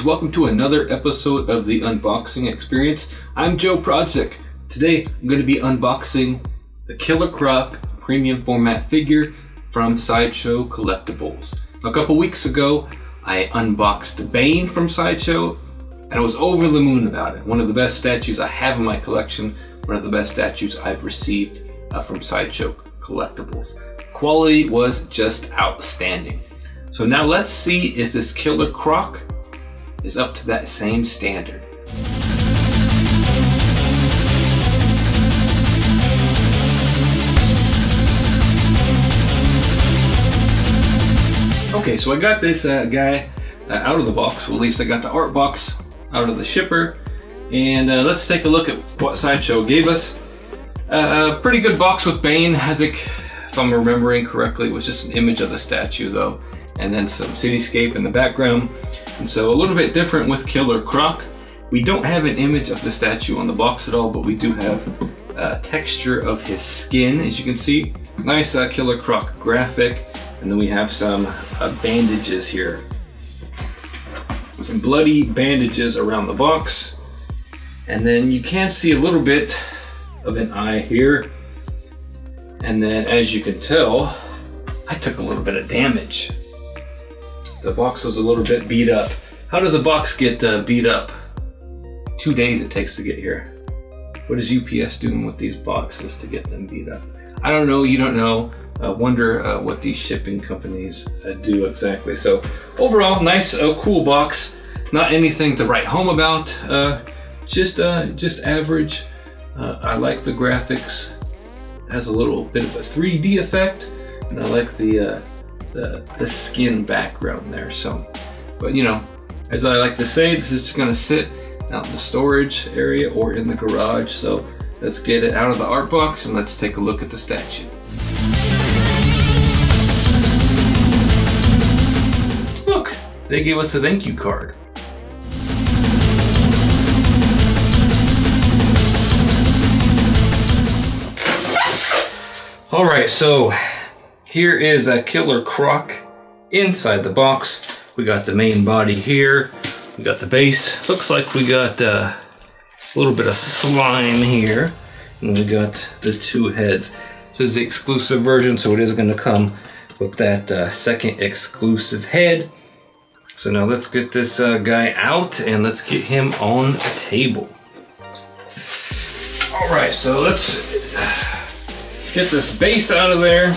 Welcome to another episode of the unboxing experience. I'm Joe Prodzik. Today I'm going to be unboxing the Killer Croc premium format figure from Sideshow Collectibles. A couple weeks ago I unboxed Bane from Sideshow and I was over the moon about it. One of the best statues I have in my collection, one of the best statues I've received from Sideshow Collectibles. Quality was just outstanding. So now let's see if this Killer Croc is up to that same standard. Okay, so I got this guy out of the box. Well, at least I got the art box out of the shipper. And let's take a look at what Sideshow gave us. A pretty good box with Bane. I think, if I'm remembering correctly, it was just an image of the statue though, and then some cityscape in the background. And so a little bit different with Killer Croc. We don't have an image of the statue on the box at all, but we do have a texture of his skin, as you can see. Nice Killer Croc graphic. And then we have some bandages here. Some bloody bandages around the box. And then you can see a little bit of an eye here. And then as you can tell, I took a little bit of damage. The box was a little bit beat up. How does a box get beat up? 2 days it takes to get here. What is UPS doing with these boxes to get them beat up? I don't know, you don't know. I wonder what these shipping companies do exactly. So overall, nice, cool box. Not anything to write home about. Just average. I like the graphics. It has a little bit of a 3D effect, and I like the skin background there. So, but you know, as I like to say, this is just gonna sit out in the storage area or in the garage. So let's get it out of the art box and let's take a look at the statue. Look, they gave us a thank you card. All right, so here is a Killer Croc inside the box. We got the main body here. We got the base. Looks like we got a little bit of slime here. And we got the two heads. This is the exclusive version, so it is going to come with that second exclusive head. So now let's get this guy out and let's get him on a table. All right, so let's get this base out of there.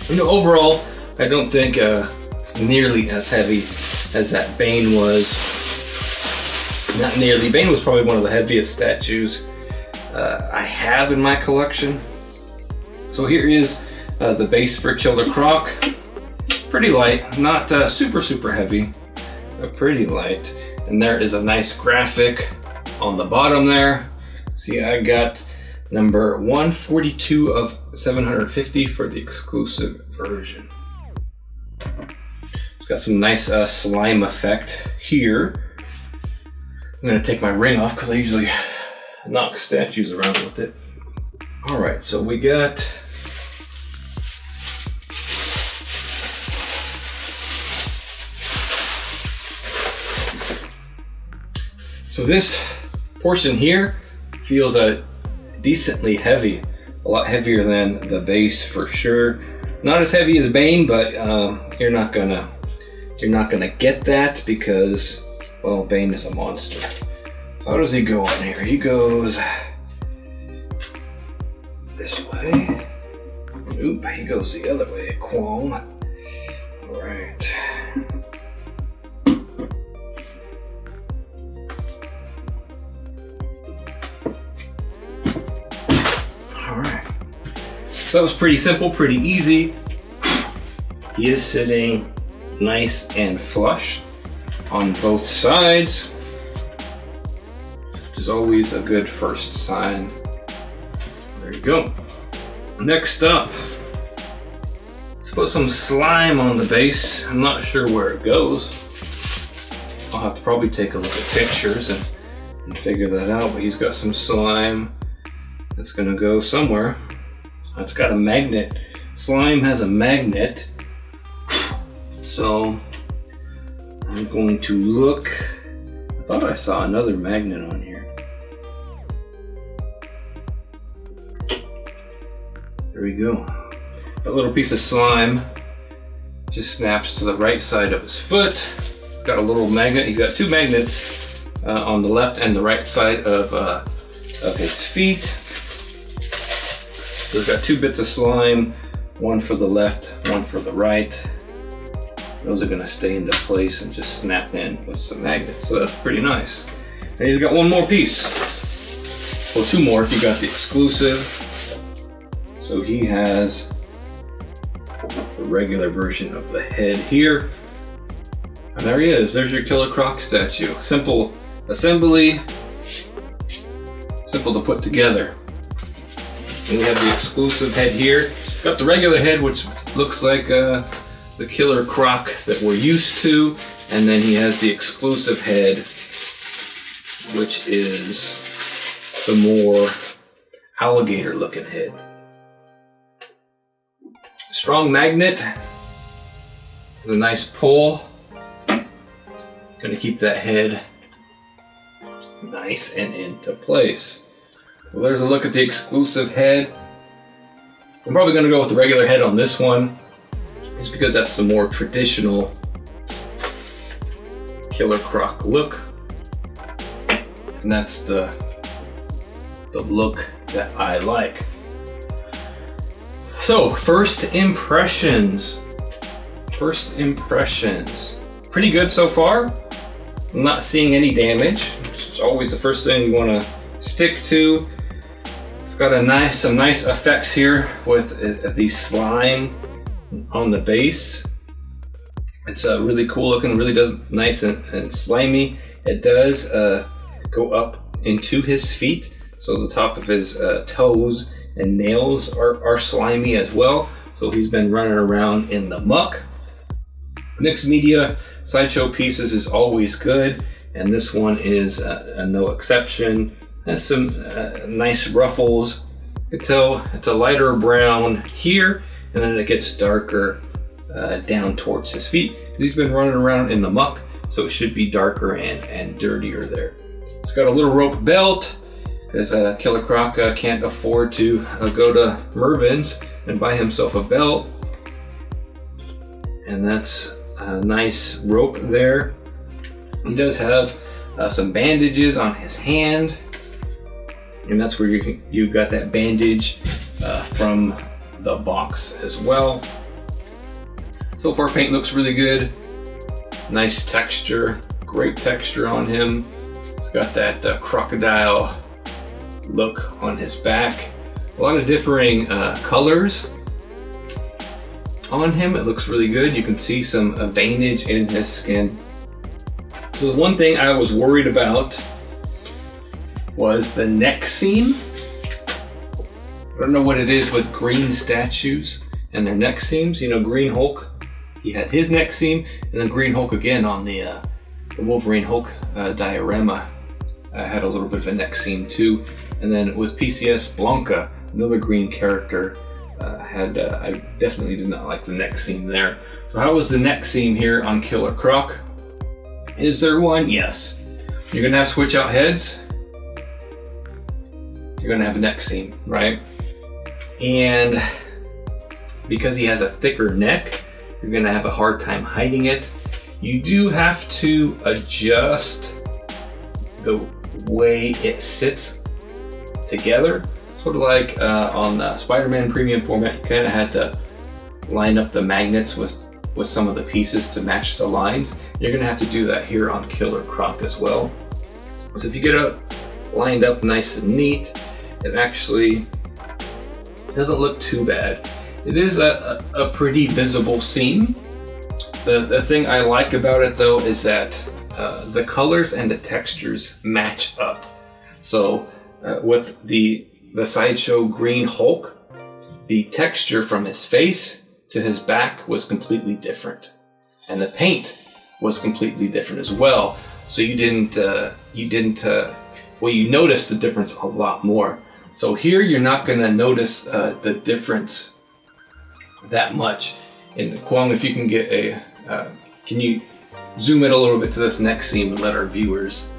You know, overall, I don't think it's nearly as heavy as that Bane was. Not nearly. Bane was probably one of the heaviest statues I have in my collection. So here is the base for Killer Croc. Pretty light, not super heavy, but pretty light. And there is a nice graphic on the bottom there. See, I got number 142 of 750 for the exclusive version. It's got some nice slime effect here. I'm gonna take my ring off because I usually knock statues around with it. All right, so we got so this portion here feels decently heavy, a lot heavier than the base for sure. Not as heavy as Bane, but you're not gonna get that because, well, Bane is a monster. So how does he go on here? He goes this way. Oop, he goes the other way. Qualm. All right. So that was pretty simple, pretty easy. He is sitting nice and flush on both sides. is always a good first sign. There you go. Next up, let's put some slime on the base. I'm not sure where it goes. I'll have to probably take a look at pictures and figure that out, but he's got some slime that's gonna go somewhere. It's got a magnet. Slime has a magnet. So I'm going to look. I thought I saw another magnet on here. There we go. That little piece of slime just snaps to the right side of his foot. It's got a little magnet. He's got two magnets on the left and the right side of his feet. So he's got two bits of slime, one for the left, one for the right. Those are gonna stay into place and just snap in with some magnets. So that's pretty nice. And he's got one more piece. Well, two more if you got the exclusive. So he has the regular version of the head here. And there he is. There's your Killer Croc statue. Simple assembly, simple to put together. And we have the exclusive head here. Got the regular head, which looks like the Killer Croc that we're used to. And then he has the exclusive head, which is the more alligator looking head. Strong magnet. There's a nice pull. Gonna keep that head nice and into place. Well, there's a look at the exclusive head. I'm probably gonna go with the regular head on this one, just because that's the more traditional Killer Croc look. And that's the look that I like. So, first impressions. First impressions. Pretty good so far. I'm not seeing any damage, which is always the first thing you want to stick to. It's got some nice effects here with the slime on the base. It's really cool looking, really does nice and slimy. It does go up into his feet, so the top of his toes and nails are slimy as well. So he's been running around in the muck. Mixed media Sideshow pieces is always good, and this one is no exception. Has some nice ruffles. You can tell it's a lighter brown here, and then it gets darker down towards his feet. He's been running around in the muck, so it should be darker and dirtier there. It's got a little rope belt, because Killer Croc can't afford to go to Mervyn's and buy himself a belt. And that's a nice rope there. He does have some bandages on his hand, and that's where you got that bandage from the box as well. So far, paint looks really good. Nice texture, great texture on him. He's got that crocodile look on his back. A lot of differing colors on him. It looks really good. You can see some veinage in his skin. So the one thing I was worried about was the neck seam. I don't know what it is with green statues and their neck seams. You know, Green Hulk, he had his neck seam, and then Green Hulk again on the Wolverine Hulk diorama had a little bit of a neck seam too. And then with PCS Blanca, another green character, I definitely did not like the neck seam there. So how was the neck seam here on Killer Croc? Is there one? Yes. You're gonna have switch out heads. You're gonna have a neck seam, right? And because he has a thicker neck, you're gonna have a hard time hiding it. You do have to adjust the way it sits together. Sort of like on the Spider-Man premium format, you kind of had to line up the magnets with some of the pieces to match the lines. You're gonna have to do that here on Killer Croc as well. So if you get it lined up nice and neat, it actually doesn't look too bad. It is a pretty visible seam. The thing I like about it though is that the colors and the textures match up. So with the Sideshow Green Hulk, the texture from his face to his back was completely different, and the paint was completely different as well. So you noticed the difference a lot more. So here you're not going to notice the difference that much. And Kwong, if you can get can you zoom in a little bit to this next scene and let our viewers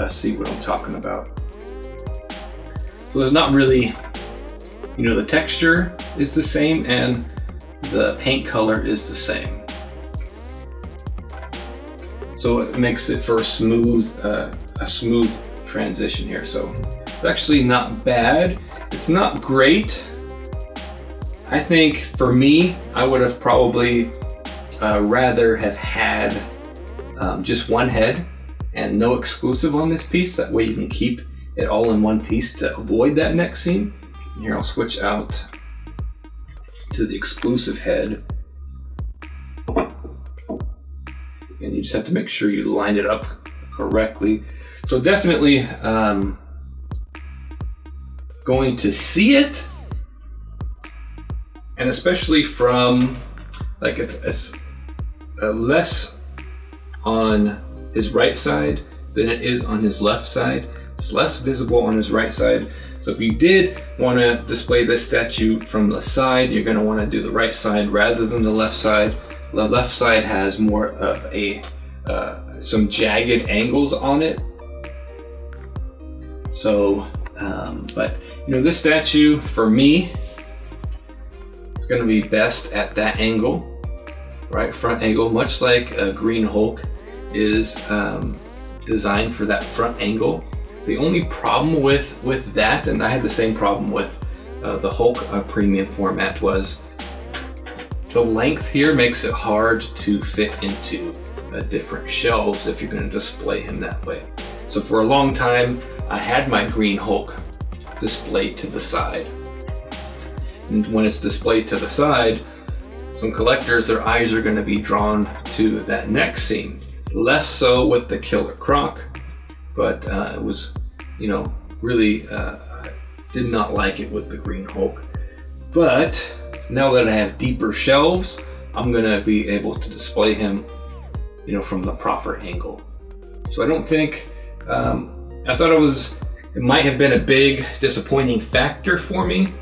see what I'm talking about. So there's not really, the texture is the same and the paint color is the same. So it makes it for a smooth transition here. So it's actually not bad. It's not great. I think for me, I would have probably rather have had just one head and no exclusive on this piece. That way you can keep it all in one piece to avoid that next scene. Here I'll switch out to the exclusive head. And you just have to make sure you line it up correctly. So definitely going to see it, and especially from like it's less on his right side than it is on his left side. It's less visible on his right side. So if you did want to display this statue from the side, you're going to want to do the right side rather than the left side. The left side has more of some jagged angles on it. So, but this statue for me is going to be best at that angle, right front angle, much like a Green Hulk is designed for that front angle. The only problem with that, and I had the same problem with the Hulk premium format, was the length here makes it hard to fit into different shelves if you're going to display him that way. So for a long time, I had my Green Hulk displayed to the side. And when it's displayed to the side, some collectors, their eyes are going to be drawn to that next scene. Less so with the Killer Croc, but it was, really did not like it with the Green Hulk. But now that I have deeper shelves, I'm gonna be able to display him, from the proper angle. So I don't think, I thought it might have been a big disappointing factor for me.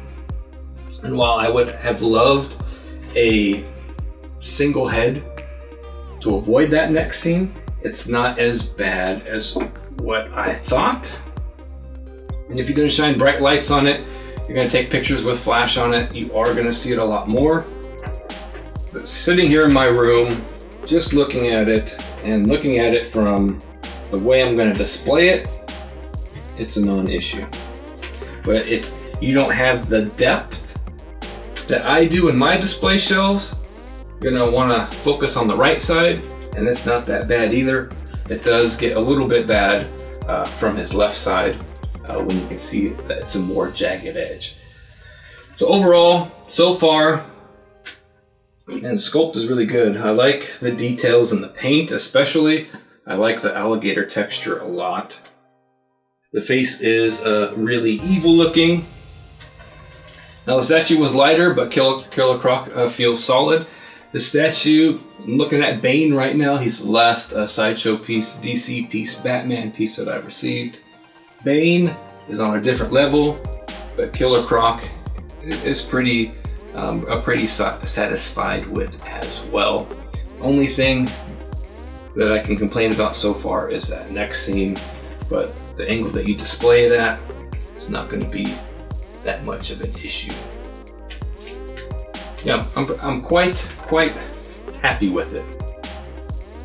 And while I would have loved a single head to avoid that next scene, it's not as bad as what I thought. And if you're gonna shine bright lights on it, you're gonna take pictures with flash on it, you are gonna see it a lot more. But sitting here in my room, just looking at it, and looking at it from the way I'm gonna display it, it's a non-issue. But if you don't have the depth that I do in my display shelves, you're gonna wanna focus on the right side, and it's not that bad either. It does get a little bit bad from his left side when you can see that it's a more jagged edge. So overall, so far, and sculpt is really good. I like the details in the paint, especially. I like the alligator texture a lot. The face is really evil looking. Now the statue was lighter, but Killer Croc feels solid. The statue, I'm looking at Bane right now. He's the last Sideshow piece, DC piece, Batman piece that I've received. Bane is on a different level, but Killer Croc is pretty satisfied with as well. Only thing that I can complain about so far is that next scene, but the angle that you display it at is not going to be that much of an issue. Yeah, I'm quite happy with it.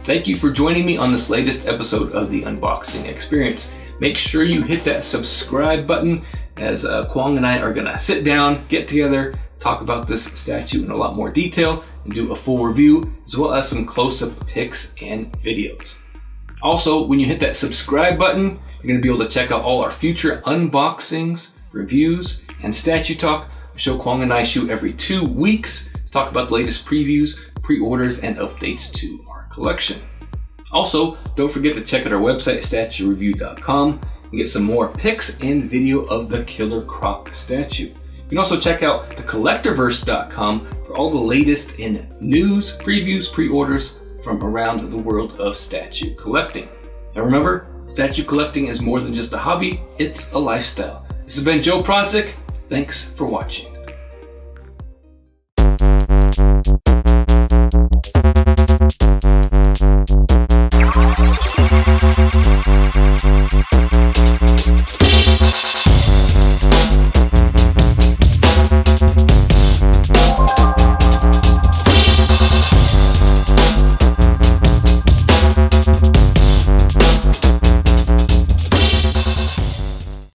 Thank you for joining me on this latest episode of the unboxing experience. Make sure you hit that subscribe button, as Kwong and I are gonna sit down, get together, talk about this statue in a lot more detail, and do a full review, as well as some close-up pics and videos. Also, when you hit that subscribe button, you're gonna be able to check out all our future unboxings, reviews, and statue talk, a show Kwong and I shoot every 2 weeks to talk about the latest previews, pre-orders, and updates to our collection. Also, don't forget to check out our website, statuereview.com, and get some more pics and video of the killer Croc statue. You can also check out thecollectorverse.com for all the latest in news, previews, pre-orders from around the world of statue collecting. And remember, statue collecting is more than just a hobby, it's a lifestyle. This has been Joe Prodzic. Thanks for watching.